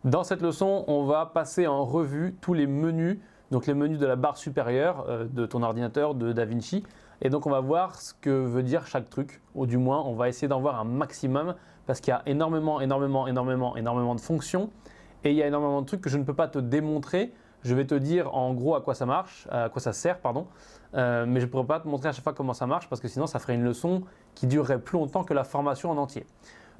Dans cette leçon, on va passer en revue tous les menus, donc les menus de la barre supérieure de ton ordinateur de DaVinci. Et donc on va voir ce que veut dire chaque truc, ou du moins on va essayer d'en voir un maximum parce qu'il y a énormément de fonctions et il y a énormément de trucs que je ne peux pas te démontrer. Je vais te dire en gros à quoi ça marche, à quoi ça sert, pardon, mais je ne pourrai pas te montrer à chaque fois comment ça marche parce que sinon ça ferait une leçon qui durerait plus longtemps que la formation en entier.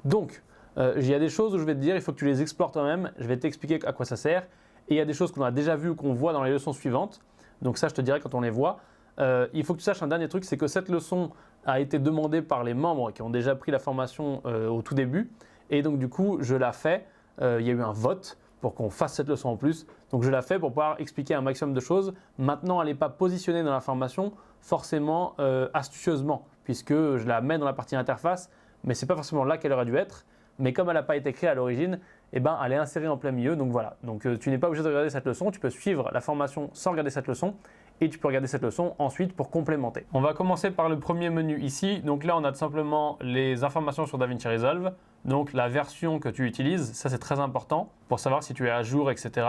Donc, il y a des choses où je vais te dire, il faut que tu les explores toi-même, je vais t'expliquer à quoi ça sert. Et il y a des choses qu'on a déjà vues ou qu'on voit dans les leçons suivantes. Donc ça, je te dirai quand on les voit. Il faut que tu saches un dernier truc, c'est que cette leçon a été demandée par les membres qui ont déjà pris la formation au tout début. Et donc du coup, je la fais. Il y a eu un vote pour qu'on fasse cette leçon en plus. Donc je la fais pour pouvoir expliquer un maximum de choses. Maintenant, elle n'est pas positionnée dans la formation forcément astucieusement, puisque je la mets dans la partie interface, mais ce n'est pas forcément là qu'elle aurait dû être. Mais comme elle n'a pas été créée à l'origine, eh ben, elle est insérée en plein milieu. Donc voilà, donc, tu n'es pas obligé de regarder cette leçon, tu peux suivre la formation sans regarder cette leçon et tu peux regarder cette leçon ensuite pour complémenter. On va commencer par le premier menu ici. Donc là, on a tout simplement les informations sur DaVinci Resolve, donc la version que tu utilises, ça c'est très important pour savoir si tu es à jour, etc.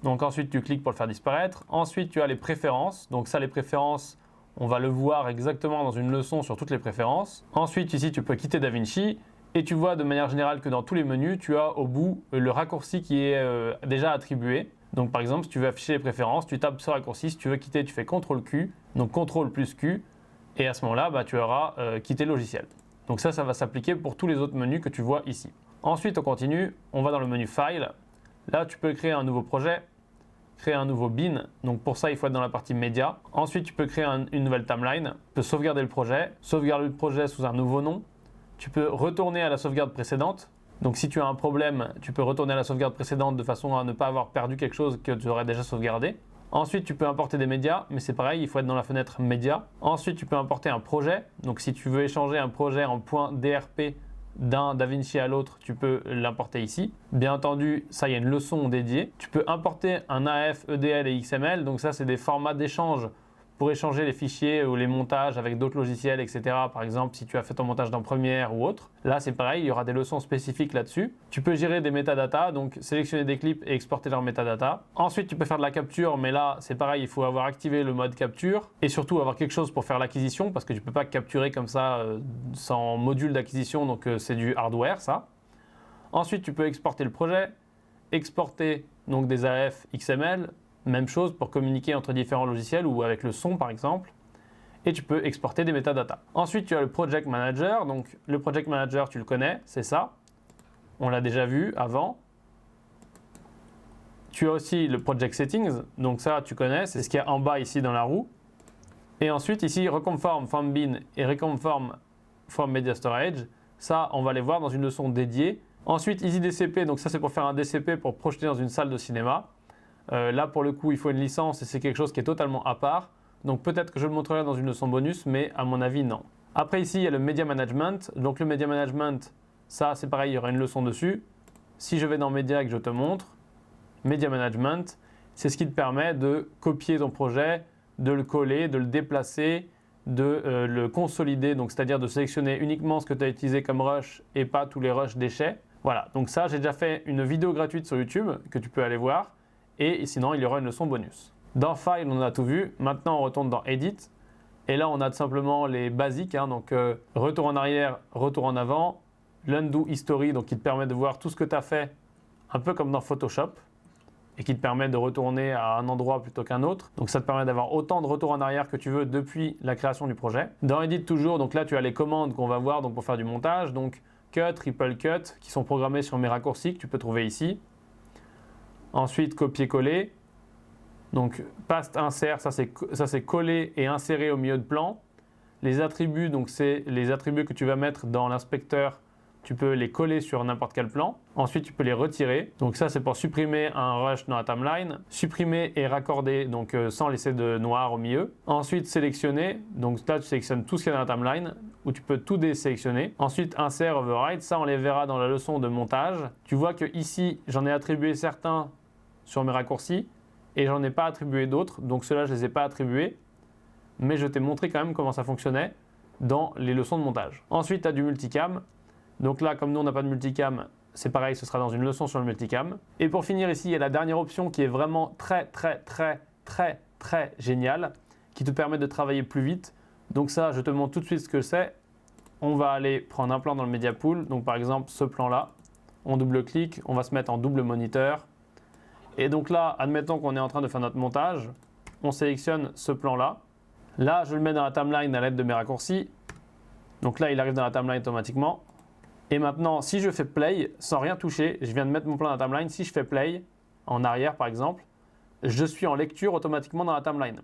Donc ensuite, tu cliques pour le faire disparaître. Ensuite, tu as les préférences. Donc ça, les préférences, on va le voir exactement dans une leçon sur toutes les préférences. Ensuite, ici, tu peux quitter DaVinci. Et tu vois de manière générale que dans tous les menus, tu as au bout le raccourci qui est déjà attribué. Donc par exemple, si tu veux afficher les préférences, tu tapes ce raccourci. Si tu veux quitter, tu fais CTRL-Q, donc CTRL plus Q. Et à ce moment-là, tu auras quitté le logiciel. Donc ça va s'appliquer pour tous les autres menus que tu vois ici. Ensuite, on continue. On va dans le menu File. Là, tu peux créer un nouveau projet, créer un nouveau bin. Donc pour ça, il faut être dans la partie Média. Ensuite, tu peux créer une nouvelle timeline. Tu peux sauvegarder le projet sous un nouveau nom. Tu peux retourner à la sauvegarde précédente. Donc si tu as un problème, tu peux retourner à la sauvegarde précédente de façon à ne pas avoir perdu quelque chose que tu aurais déjà sauvegardé. Ensuite, tu peux importer des médias, mais c'est pareil, il faut être dans la fenêtre médias. Ensuite, tu peux importer un projet. Donc si tu veux échanger un projet en .drp d'un DaVinci à l'autre, tu peux l'importer ici. Bien entendu, ça, il y a une leçon dédiée. Tu peux importer un AF, EDL et XML. Donc ça, c'est des formats d'échange pour échanger les fichiers ou les montages avec d'autres logiciels, etc. Par exemple, si tu as fait ton montage dans Premiere ou autre. Là, c'est pareil, il y aura des leçons spécifiques là-dessus. Tu peux gérer des métadatas, donc sélectionner des clips et exporter leurs métadatas. Ensuite, tu peux faire de la capture, mais là, c'est pareil, il faut avoir activé le mode capture et surtout avoir quelque chose pour faire l'acquisition parce que tu ne peux pas capturer comme ça sans module d'acquisition, donc c'est du hardware, ça. Ensuite, tu peux exporter le projet, exporter donc des AF XML, même chose pour communiquer entre différents logiciels ou avec le son par exemple. Et tu peux exporter des métadatas. Ensuite, tu as le Project Manager. Donc, le Project Manager, tu le connais, c'est ça. On l'a déjà vu avant. Tu as aussi le Project Settings. Donc ça, tu connais, c'est ce qu'il y a en bas ici dans la roue. Et ensuite, ici, Reconform from bin et Reconform from Media Storage. Ça, on va les voir dans une leçon dédiée. Ensuite, EasyDCP. Donc ça, c'est pour faire un DCP pour projeter dans une salle de cinéma. Là, pour le coup, il faut une licence et c'est quelque chose qui est totalement à part. Donc peut-être que je le montrerai dans une leçon bonus, mais à mon avis, non. Après, ici, il y a le Media Management. Donc le Media Management, ça, c'est pareil, il y aura une leçon dessus. Si je vais dans Media et que je te montre, Media Management, c'est ce qui te permet de copier ton projet, de le coller, de le déplacer, de le consolider, donc c'est-à-dire de sélectionner uniquement ce que tu as utilisé comme rush et pas tous les rushs déchets. Voilà, donc ça, j'ai déjà fait une vidéo gratuite sur YouTube que tu peux aller voir. Et sinon, il y aura une leçon bonus. Dans File, on a tout vu. Maintenant, on retourne dans Edit. Et là, on a tout simplement les basiques. Donc, retour en arrière, retour en avant. L'Undo History, donc qui te permet de voir tout ce que tu as fait, un peu comme dans Photoshop. Et qui te permet de retourner à un endroit plutôt qu'un autre. Donc, ça te permet d'avoir autant de retours en arrière que tu veux depuis la création du projet. Dans Edit, toujours, donc là, tu as les commandes qu'on va voir donc pour faire du montage. Donc, Cut, Triple Cut, qui sont programmés sur mes raccourcis que tu peux trouver ici. Ensuite, copier-coller. Donc, paste, insert, ça c'est coller et insérer au milieu de plan. Les attributs, donc c'est les attributs que tu vas mettre dans l'inspecteur. Tu peux les coller sur n'importe quel plan. Ensuite, tu peux les retirer. Donc ça, c'est pour supprimer un rush dans la timeline. Supprimer et raccorder, donc sans laisser de noir au milieu. Ensuite, sélectionner. Donc là, tu sélectionnes tout ce qu'il y a dans la timeline, où tu peux tout désélectionner. Ensuite, insert, override. Ça, on les verra dans la leçon de montage. Tu vois que ici, j'en ai attribué certains sur mes raccourcis et j'en ai pas attribué d'autres. Donc ceux-là, je les ai pas attribués. Mais je t'ai montré quand même comment ça fonctionnait dans les leçons de montage. Ensuite, tu as du multicam. Donc là, comme nous, on n'a pas de multicam, c'est pareil, ce sera dans une leçon sur le multicam. Et pour finir ici, il y a la dernière option qui est vraiment très géniale, qui te permet de travailler plus vite. Donc ça, je te montre tout de suite ce que c'est. On va aller prendre un plan dans le Media Pool, donc par exemple ce plan-là. On double-clique, on va se mettre en double moniteur. Et donc là, admettons qu'on est en train de faire notre montage, on sélectionne ce plan-là. Là, je le mets dans la timeline à l'aide de mes raccourcis. Donc là, il arrive dans la timeline automatiquement. Et maintenant, si je fais play, sans rien toucher, je viens de mettre mon plan dans la timeline, si je fais play, en arrière par exemple, je suis en lecture automatiquement dans la timeline.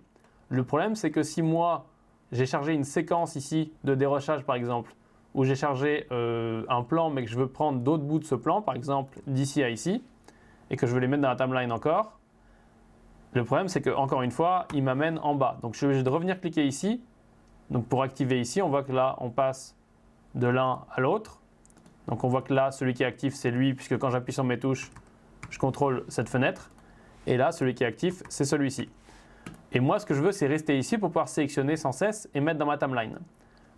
Le problème, c'est que si moi, j'ai chargé une séquence ici de dérochage par exemple, où j'ai chargé un plan mais que je veux prendre d'autres bouts de ce plan, par exemple d'ici à ici, et que je veux les mettre dans la timeline encore, le problème c'est que encore une fois, il m'amène en bas. Donc je suis obligé de revenir cliquer ici. Donc pour activer ici, on voit que là, on passe de l'un à l'autre. Donc on voit que là, celui qui est actif, c'est lui, puisque quand j'appuie sur mes touches, je contrôle cette fenêtre. Et là, celui qui est actif, c'est celui-ci. Et moi, ce que je veux, c'est rester ici pour pouvoir sélectionner sans cesse et mettre dans ma timeline.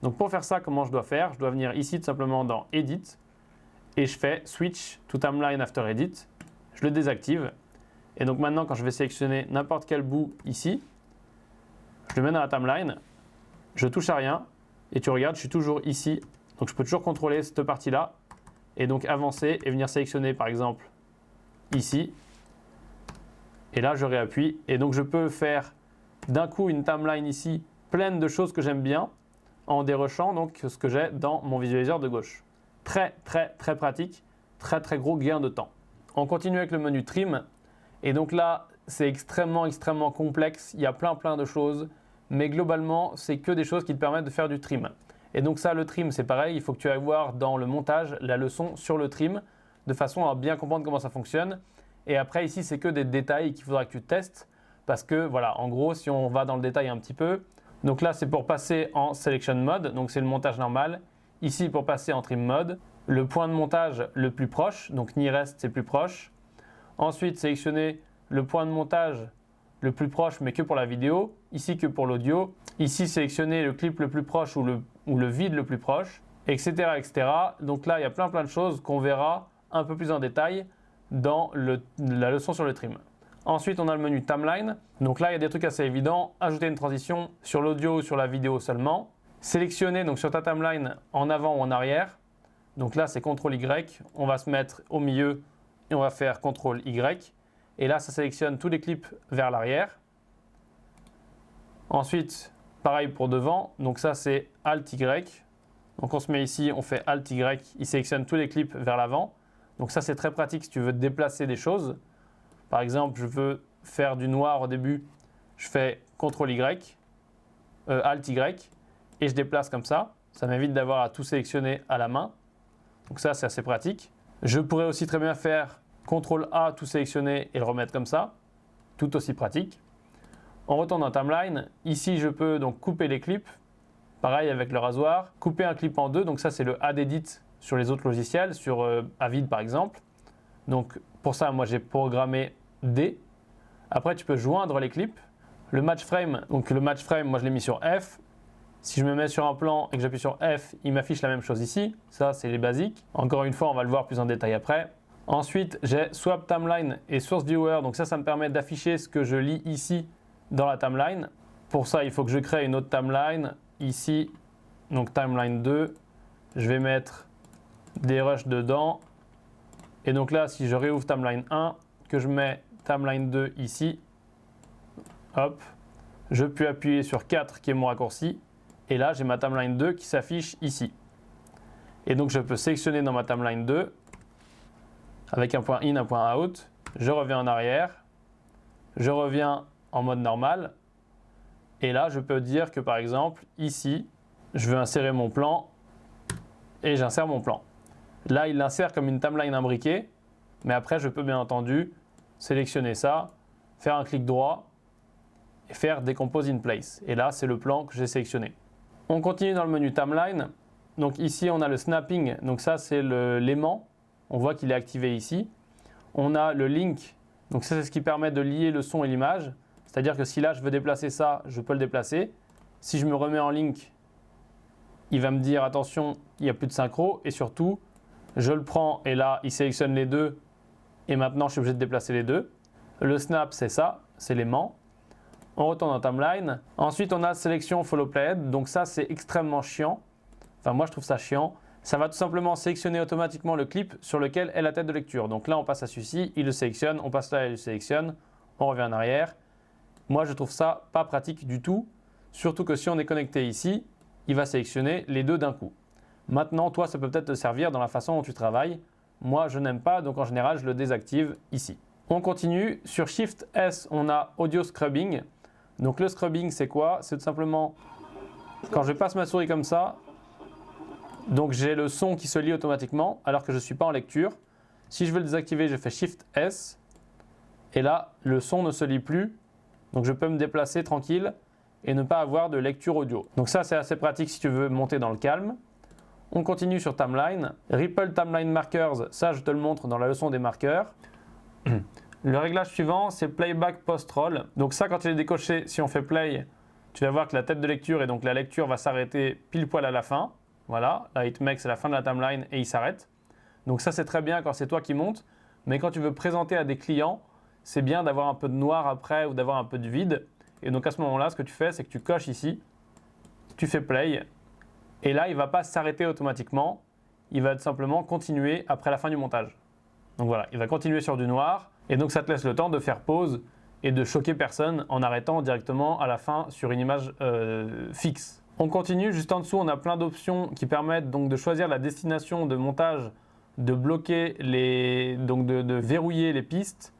Donc pour faire ça, comment je dois faire? Je dois venir ici tout simplement dans Edit et je fais Switch to Timeline After Edit. Je le désactive. Et donc maintenant, quand je vais sélectionner n'importe quel bout ici, je le mets dans la timeline, je touche à rien et tu regardes, je suis toujours ici. Donc je peux toujours contrôler cette partie-là et donc avancer et venir sélectionner par exemple ici. Et là, je réappuie et donc je peux faire d'un coup une timeline ici pleine de choses que j'aime bien en dérochant donc ce que j'ai dans mon visualiseur de gauche. Très pratique, très gros gain de temps. On continue avec le menu Trim et donc là, c'est extrêmement complexe. Il y a plein de choses, mais globalement, c'est que des choses qui te permettent de faire du trim. Et donc ça, le trim, c'est pareil, il faut que tu ailles voir dans le montage la leçon sur le trim de façon à bien comprendre comment ça fonctionne. Et après, ici, c'est que des détails qu'il faudra que tu testes parce que, voilà, en gros, si on va dans le détail un petit peu, donc là, c'est pour passer en Selection Mode, donc c'est le montage normal. Ici, pour passer en Trim Mode, le point de montage le plus proche, donc Nearest, c'est plus proche. Ensuite, sélectionner le point de montage le plus proche, mais que pour la vidéo. Ici, que pour l'audio. Ici, sélectionner le clip le plus proche ou le vide le plus proche, etc., etc. Donc là, il y a plein de choses qu'on verra un peu plus en détail dans la leçon sur le trim. Ensuite, on a le menu Timeline. Donc là, il y a des trucs assez évidents. Ajouter une transition sur l'audio ou sur la vidéo seulement. Sélectionner donc sur ta timeline en avant ou en arrière. Donc là, c'est CTRL Y. On va se mettre au milieu et on va faire CTRL Y. Et là, ça sélectionne tous les clips vers l'arrière. Ensuite, pareil pour devant. Donc ça, c'est Alt Y. Donc on se met ici, on fait Alt Y. Il sélectionne tous les clips vers l'avant. Donc ça, c'est très pratique si tu veux déplacer des choses. Par exemple, je veux faire du noir au début. Je fais CTRL Y, Alt Y. Et je déplace comme ça. Ça m'évite d'avoir à tout sélectionner à la main. Donc ça, c'est assez pratique. Je pourrais aussi très bien faire CTRL A, tout sélectionner et le remettre comme ça. Tout aussi pratique. On retourne dans Timeline. Ici, je peux donc couper les clips. Pareil avec le rasoir. Couper un clip en deux. Donc ça, c'est le Add Edit sur les autres logiciels, sur Avid par exemple. Donc pour ça, moi, j'ai programmé D. Après, tu peux joindre les clips. Le match frame, donc le match frame, moi, je l'ai mis sur F. Si je me mets sur un plan et que j'appuie sur F, il m'affiche la même chose ici. Ça, c'est les basiques. Encore une fois, on va le voir plus en détail après. Ensuite, j'ai Swap Timeline et Source Viewer. Donc ça me permet d'afficher ce que je lis ici dans la timeline. Pour ça, il faut que je crée une autre timeline. Ici, donc Timeline 2. Je vais mettre des rushs dedans. Et donc là, si je réouvre Timeline 1, que je mets Timeline 2 ici, hop, je peux appuyer sur 4 qui est mon raccourci. Et là, j'ai ma Timeline 2 qui s'affiche ici. Et donc, je peux sélectionner dans ma Timeline 2 avec un point in, un point out. Je reviens en arrière. Je reviens en mode normal. Et là, je peux dire que par exemple, ici, je veux insérer mon plan et j'insère mon plan. Là, il l'insère comme une timeline imbriquée. Mais après, je peux bien entendu sélectionner ça, faire un clic droit et faire Decompose in place. Et là, c'est le plan que j'ai sélectionné. On continue dans le menu Timeline. Donc ici, on a le snapping. Donc ça, c'est l'aimant. On voit qu'il est activé ici. On a le link. Donc ça, c'est ce qui permet de lier le son et l'image. C'est-à-dire que si là, je veux déplacer ça, je peux le déplacer. Si je me remets en link, il va me dire attention, il n'y a plus de synchro. Et surtout, Je le prends et là, il sélectionne les deux. Et maintenant, je suis obligé de déplacer les deux. Le snap, c'est ça, c'est l'aimant. On retourne en timeline. Ensuite, on a sélection follow playhead. Donc ça, c'est extrêmement chiant. Enfin, moi, je trouve ça chiant. Ça va tout simplement sélectionner automatiquement le clip sur lequel est la tête de lecture. Donc là, on passe à celui-ci, il le sélectionne. On passe là, il le sélectionne. On revient en arrière. Moi, je trouve ça pas pratique du tout. Surtout que si on est connecté ici, il va sélectionner les deux d'un coup. Maintenant, toi, ça peut peut-être te servir dans la façon dont tu travailles. Moi, je n'aime pas, donc en général, je le désactive ici. On continue. Sur Shift S, on a Audio Scrubbing. Donc le scrubbing, c'est quoi? C'est tout simplement, quand je passe ma souris comme ça, donc j'ai le son qui se lit automatiquement alors que je ne suis pas en lecture. Si je veux le désactiver, je fais Shift S. Et là, le son ne se lit plus. Donc je peux me déplacer tranquille et ne pas avoir de lecture audio. Donc ça, c'est assez pratique si tu veux monter dans le calme. On continue sur Timeline. Ripple Timeline Markers, ça je te le montre dans la leçon des marqueurs. Le réglage suivant, c'est Playback Post-Roll. Donc ça, quand il est décoché, si on fait Play, tu vas voir que la tête de lecture et donc la lecture va s'arrêter pile poil à la fin. Voilà, là, Hitmake, c'est la fin de la timeline et il s'arrête. Donc ça, c'est très bien quand c'est toi qui montes. Mais quand tu veux présenter à des clients, c'est bien d'avoir un peu de noir après ou d'avoir un peu de vide. Et donc à ce moment-là, ce que tu fais, c'est que tu coches ici, tu fais Play. Et là, il ne va pas s'arrêter automatiquement. Il va tout simplement continuer après la fin du montage. Donc voilà, il va continuer sur du noir. Et donc ça te laisse le temps de faire pause et de choquer personne en arrêtant directement à la fin sur une image fixe. On continue, juste en dessous, on a plein d'options qui permettent donc de choisir la destination de montage, de bloquer donc de verrouiller les pistes,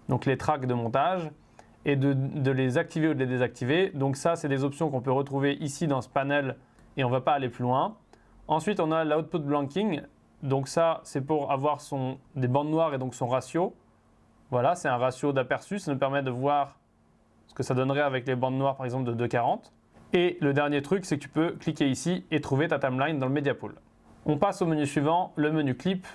donc les tracks de montage, et de les activer ou de les désactiver. Donc ça, c'est des options qu'on peut retrouver ici dans ce panel et on ne va pas aller plus loin. Ensuite, on a l'output blanking. Donc ça, c'est pour avoir des bandes noires et donc son ratio. Voilà, c'est un ratio d'aperçu. Ça nous permet de voir ce que ça donnerait avec les bandes noires, par exemple, de 2,40. Et le dernier truc, c'est que tu peux cliquer ici et trouver ta timeline dans le Media Pool. On passe au menu suivant, le menu clip.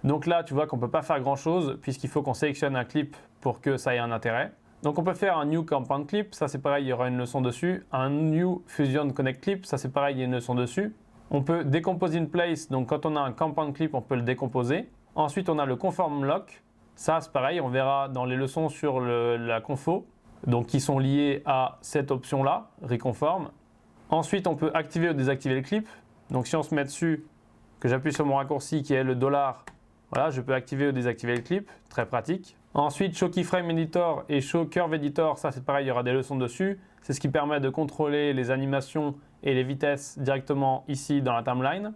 Donc là, tu vois qu'on ne peut pas faire grand-chose puisqu'il faut qu'on sélectionne un clip pour que ça ait un intérêt. Donc on peut faire un New Compound Clip, ça c'est pareil, il y aura une leçon dessus. Un New Fusion Connect Clip, ça c'est pareil, il y a une leçon dessus. On peut Decompose in Place, donc quand on a un Compound Clip, on peut le décomposer. Ensuite, on a le Conform Lock. Ça, c'est pareil, on verra dans les leçons sur la confo, donc qui sont liées à cette option-là, Reconform. Ensuite, on peut activer ou désactiver le clip. Donc si on se met dessus, que j'appuie sur mon raccourci qui est le $, voilà, je peux activer ou désactiver le clip, très pratique. Ensuite, Show Keyframe Editor et Show Curve Editor, ça c'est pareil, il y aura des leçons dessus. C'est ce qui permet de contrôler les animations et les vitesses directement ici dans la timeline.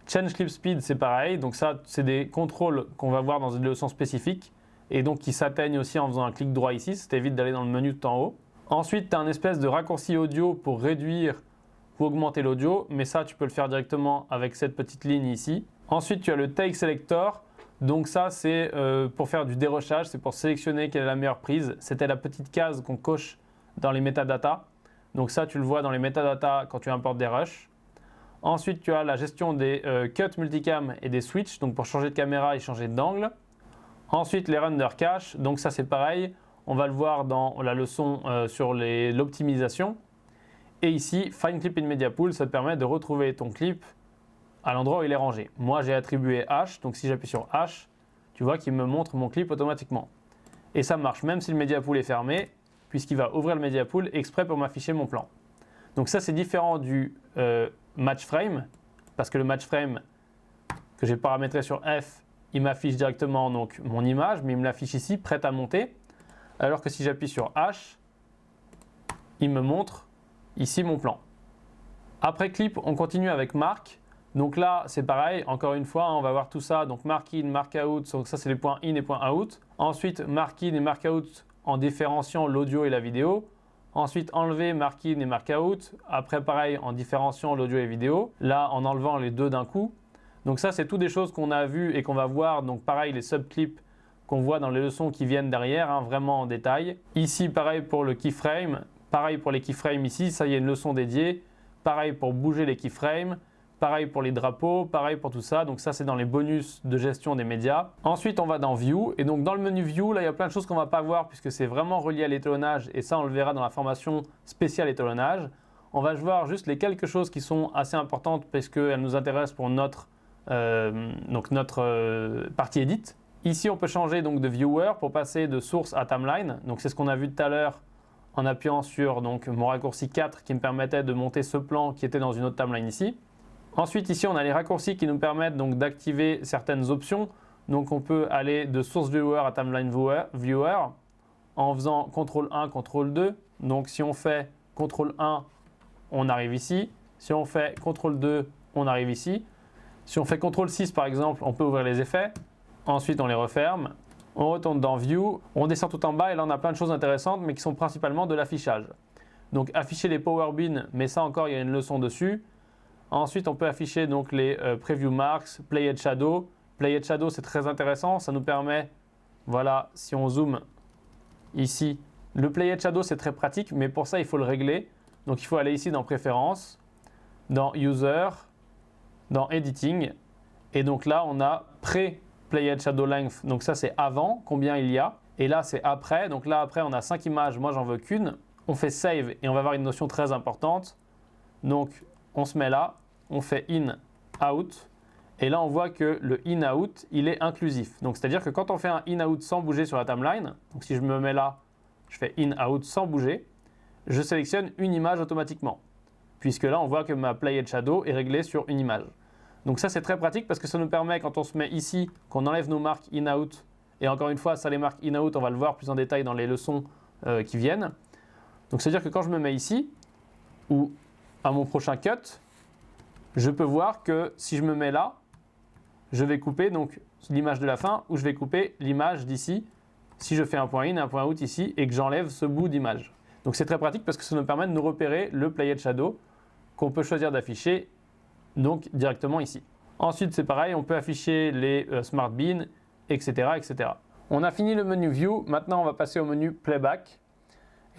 Change Clip Speed, c'est pareil, donc ça c'est des contrôles qu'on va voir dans une leçon spécifique et donc qui s'atteignent aussi en faisant un clic droit ici, ça t'évite d'aller dans le menu tout en haut. Ensuite, tu as un espèce de raccourci audio pour réduire ou augmenter l'audio, mais ça tu peux le faire directement avec cette petite ligne ici. Ensuite, tu as le Take Selector, donc ça c'est pour faire du dérochage, c'est pour sélectionner quelle est la meilleure prise. C'était la petite case qu'on coche dans les métadatas. Donc ça, tu le vois dans les métadatas quand tu importes des rushs. Ensuite, tu as la gestion des cuts multicam et des switches, donc pour changer de caméra et changer d'angle. Ensuite, les render cache, donc ça c'est pareil, on va le voir dans la leçon sur l'optimisation. Et ici, Find Clip in Media Pool, ça te permet de retrouver ton clip à l'endroit où il est rangé. Moi, j'ai attribué H, donc si j'appuie sur H, tu vois qu'il me montre mon clip automatiquement. Et ça marche même si le Media Pool est fermé, puisqu'il va ouvrir le Media Pool exprès pour m'afficher mon plan. Donc ça, c'est différent du Match Frame, parce que le Match Frame que j'ai paramétré sur F, il m'affiche directement donc mon image, mais il me l'affiche ici, prête à monter. Alors que si j'appuie sur H, il me montre ici mon plan. Après Clip, on continue avec Mark. Donc là, c'est pareil, encore une fois, on va voir tout ça. Donc Mark In, Mark Out, donc ça c'est les points in et points out. Ensuite, Mark In et Mark Out en différenciant l'audio et la vidéo. Ensuite, enlever Mark In et Mark Out. Après, pareil, en différenciant l'audio et la vidéo. Là, en enlevant les deux d'un coup. Donc ça, c'est toutes des choses qu'on a vues et qu'on va voir. Donc pareil, les subclips qu'on voit dans les leçons qui viennent derrière, hein, vraiment en détail. Ici, pareil pour le keyframe. Pareil pour les keyframes ici, ça y est, une leçon dédiée. Pareil pour bouger les keyframes. Pareil pour les drapeaux, pareil pour tout ça. Donc ça, c'est dans les bonus de gestion des médias. Ensuite, on va dans View. Et donc dans le menu View, là, il y a plein de choses qu'on ne va pas voir puisque c'est vraiment relié à l'étalonnage. Et ça, on le verra dans la formation spéciale étalonnage. On va voir juste les quelques choses qui sont assez importantes parce qu'elles nous intéressent pour notre donc notre partie edit. Ici, on peut changer donc de viewer pour passer de source à timeline. Donc c'est ce qu'on a vu tout à l'heure en appuyant sur donc, mon raccourci 4 qui me permettait de monter ce plan qui était dans une autre timeline ici. Ensuite, ici, on a les raccourcis qui nous permettent donc d'activer certaines options. Donc on peut aller de source viewer à timeline viewer en faisant CTRL 1, CTRL 2. Donc si on fait CTRL 1, on arrive ici. Si on fait CTRL 2, on arrive ici. Si on fait CTRL 6 par exemple, on peut ouvrir les effets. Ensuite, on les referme. On retourne dans View. On descend tout en bas et là, on a plein de choses intéressantes, mais qui sont principalement de l'affichage. Donc, afficher les power bins, mais ça encore, il y a une leçon dessus. Ensuite, on peut afficher donc les preview marks, playhead shadow. Playhead shadow, c'est très intéressant. Ça nous permet, voilà, si on zoome ici, le playhead shadow, c'est très pratique, mais pour ça, il faut le régler. Donc, il faut aller ici dans Préférences, dans User, dans Editing. Et donc là, on a Playhead Shadow Length, donc ça c'est avant, combien il y a. Et là c'est après, donc là après on a 5 images, moi j'en veux qu'une. On fait Save et on va avoir une notion très importante. Donc on se met là, on fait In, Out. Et là on voit que le In, Out, il est inclusif. Donc c'est-à-dire que quand on fait un In, Out sans bouger sur la timeline, donc si je me mets là, je fais In, Out sans bouger, je sélectionne une image automatiquement. Puisque là on voit que ma Playhead Shadow est réglée sur une image. Donc ça c'est très pratique parce que ça nous permet quand on se met ici, qu'on enlève nos marques in-out, et encore une fois ça les marques in-out on va le voir plus en détail dans les leçons qui viennent. Donc c'est à dire que quand je me mets ici, ou à mon prochain cut, je peux voir que si je me mets là, je vais couper donc l'image de la fin ou je vais couper l'image d'ici si je fais un point in, un point out ici et que j'enlève ce bout d'image. Donc c'est très pratique parce que ça nous permet de nous repérer le playhead shadow qu'on peut choisir d'afficher donc directement ici. Ensuite c'est pareil, on peut afficher les smart beans, etc., etc. On a fini le menu View, maintenant on va passer au menu Playback.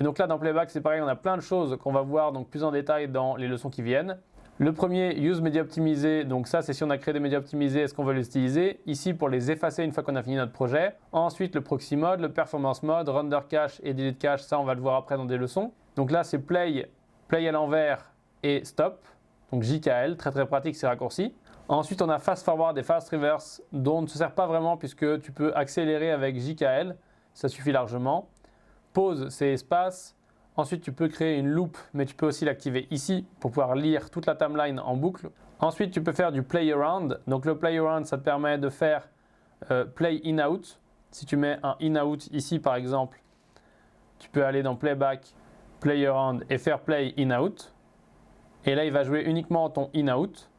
Et donc là dans Playback c'est pareil, on a plein de choses qu'on va voir donc plus en détail dans les leçons qui viennent. Le premier, Use Media Optimisé, donc ça c'est si on a créé des médias optimisés, est-ce qu'on veut les utiliser? Ici pour les effacer une fois qu'on a fini notre projet. Ensuite le Proxy Mode, le Performance Mode, Render Cache et Delete Cache, ça on va le voir après dans des leçons. Donc là c'est Play à l'envers et Stop. Donc JKL, très très pratique ces raccourcis. Ensuite on a Fast Forward et Fast Reverse dont on ne se sert pas vraiment puisque tu peux accélérer avec JKL, ça suffit largement. Pause c'est espace. Ensuite tu peux créer une loop mais tu peux aussi l'activer ici pour pouvoir lire toute la timeline en boucle. Ensuite tu peux faire du play around. Donc le play around ça te permet de faire play in out. Si tu mets un in out ici par exemple, tu peux aller dans playback, play around et faire play in out. Et là, il va jouer uniquement ton in-out.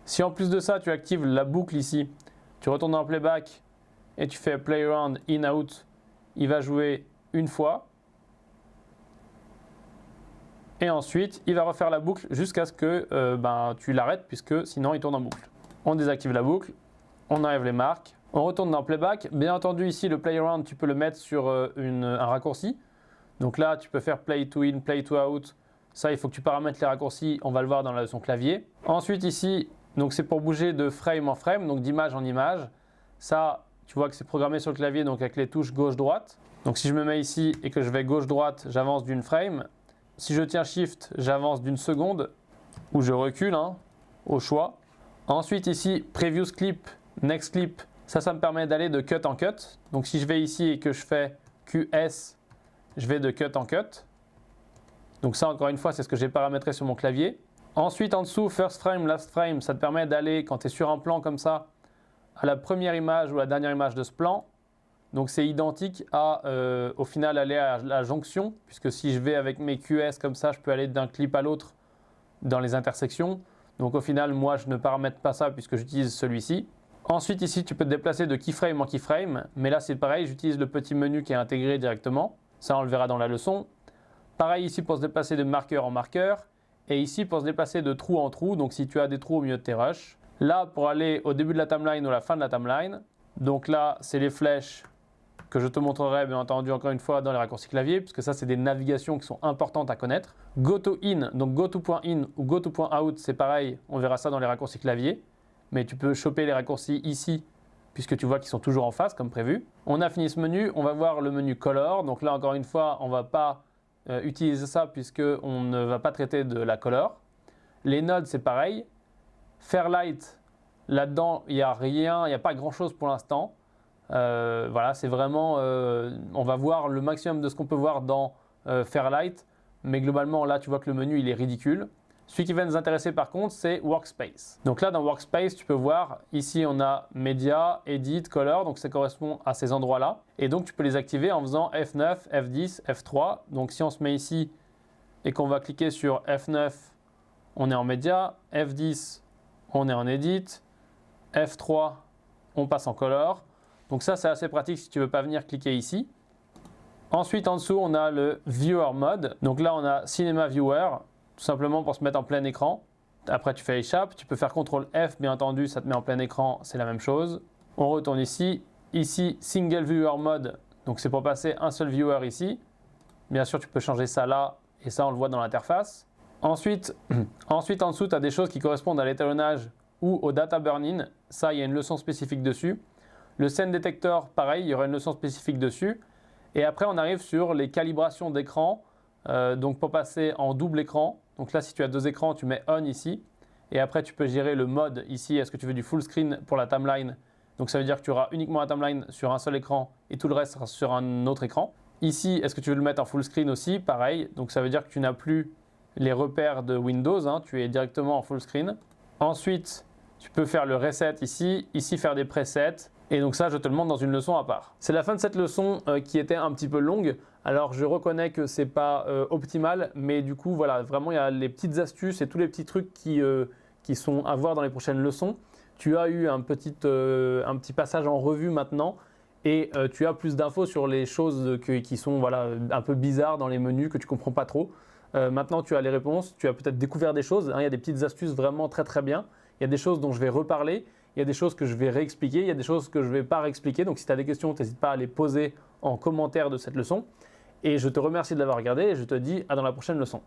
Si en plus de ça, tu actives la boucle ici, tu retournes dans Playback et tu fais Play Around, In-Out, il va jouer une fois. Et ensuite, il va refaire la boucle jusqu'à ce que tu l'arrêtes puisque sinon, il tourne en boucle. On désactive la boucle, on enlève les marques, on retourne dans Playback. Bien entendu, ici, le Play Around, tu peux le mettre sur un raccourci. Donc là, tu peux faire play to in, play to out. Ça, il faut que tu paramètres les raccourcis. On va le voir dans la leçon clavier. Ensuite, ici, donc c'est pour bouger de frame en frame, donc d'image en image. Ça, tu vois que c'est programmé sur le clavier, donc avec les touches gauche-droite. Donc si je me mets ici et que je vais gauche-droite, j'avance d'une frame. Si je tiens Shift, j'avance d'une seconde ou je recule au choix. Ensuite, ici, Previous Clip, Next Clip. Ça me permet d'aller de cut en cut. Donc si je vais ici et que je fais QS, je vais de cut en cut. Donc ça, encore une fois, c'est ce que j'ai paramétré sur mon clavier. Ensuite, en dessous, first frame, last frame, ça te permet d'aller, quand tu es sur un plan comme ça, à la première image ou la dernière image de ce plan. Donc c'est identique à, au final, aller à la jonction, puisque si je vais avec mes QS comme ça, je peux aller d'un clip à l'autre dans les intersections. Donc au final, moi, je ne paramètre pas ça puisque j'utilise celui-ci. Ensuite, ici, tu peux te déplacer de keyframe en keyframe, mais là, c'est pareil, j'utilise le petit menu qui est intégré directement. Ça, on le verra dans la leçon. Pareil ici pour se déplacer de marqueur en marqueur. Et ici pour se déplacer de trou en trou. Donc si tu as des trous au milieu de tes rushs. Là pour aller au début de la timeline ou à la fin de la timeline. Donc là c'est les flèches que je te montrerai bien entendu encore une fois dans les raccourcis clavier. Puisque ça c'est des navigations qui sont importantes à connaître. Go to in, donc go to point in ou go to point out, c'est pareil. On verra ça dans les raccourcis clavier. Mais tu peux choper les raccourcis ici, puisque tu vois qu'ils sont toujours en face comme prévu. On a fini ce menu, on va voir le menu Color. Donc là encore une fois, on ne va pas utiliser ça puisqu'on ne va pas traiter de la color. Les nodes c'est pareil, Fairlight, là-dedans, il n'y a rien, il n'y a pas grand-chose pour l'instant. Voilà, c'est vraiment, on va voir le maximum de ce qu'on peut voir dans Fairlight, mais globalement, là, tu vois que le menu, il est ridicule. Celui qui va nous intéresser par contre, c'est Workspace. Donc là, dans Workspace, tu peux voir, ici, on a Media, Edit, Color, donc ça correspond à ces endroits-là. Et donc, tu peux les activer en faisant F9, F10, F3. Donc, si on se met ici et qu'on va cliquer sur F9, on est en Media, F10, on est en Edit, F3, on passe en Color. Donc ça, c'est assez pratique si tu ne veux pas venir cliquer ici. Ensuite, en dessous, on a le Viewer Mode. Donc là, on a Cinema Viewer, tout simplement pour se mettre en plein écran. Après, tu fais échappe. Tu peux faire CTRL F, bien entendu, ça te met en plein écran, c'est la même chose. On retourne ici. Ici, Single Viewer Mode. Donc c'est pour passer un seul viewer ici. Bien sûr, tu peux changer ça là, et ça, on le voit dans l'interface. Ensuite, en dessous, tu as des choses qui correspondent à l'étalonnage ou au data burn-in. Ça, il y a une leçon spécifique dessus. Le scene detector, pareil, il y aura une leçon spécifique dessus. Et après, on arrive sur les calibrations d'écran. Donc pour passer en double écran, donc là, si tu as deux écrans, tu mets on ici. Et après, tu peux gérer le mode ici. Est-ce que tu veux du full screen pour la timeline? Donc ça veut dire que tu auras uniquement la timeline sur un seul écran et tout le reste sera sur un autre écran. Ici, est-ce que tu veux le mettre en full screen aussi? Pareil. Donc ça veut dire que tu n'as plus les repères de Windows. Hein, tu es directement en full screen. Ensuite, tu peux faire le reset ici. Ici, faire des presets. Et donc ça, je te le montre dans une leçon à part. C'est la fin de cette leçon qui était un petit peu longue. Alors je reconnais que c'est pas optimal, mais du coup voilà, vraiment il y a les petites astuces et tous les petits trucs qui sont à voir dans les prochaines leçons. Tu as eu un petit passage en revue maintenant et tu as plus d'infos sur les choses qui sont voilà, un peu bizarres dans les menus que tu comprends pas trop. Maintenant tu as les réponses, tu as peut-être découvert des choses, hein, il y a des petites astuces vraiment très très bien. Il y a des choses dont je vais reparler. Il y a des choses que je vais réexpliquer, il y a des choses que je ne vais pas réexpliquer. Donc si tu as des questions, n'hésite pas à les poser en commentaire de cette leçon. Et je te remercie de l'avoir regardé et je te dis à dans la prochaine leçon.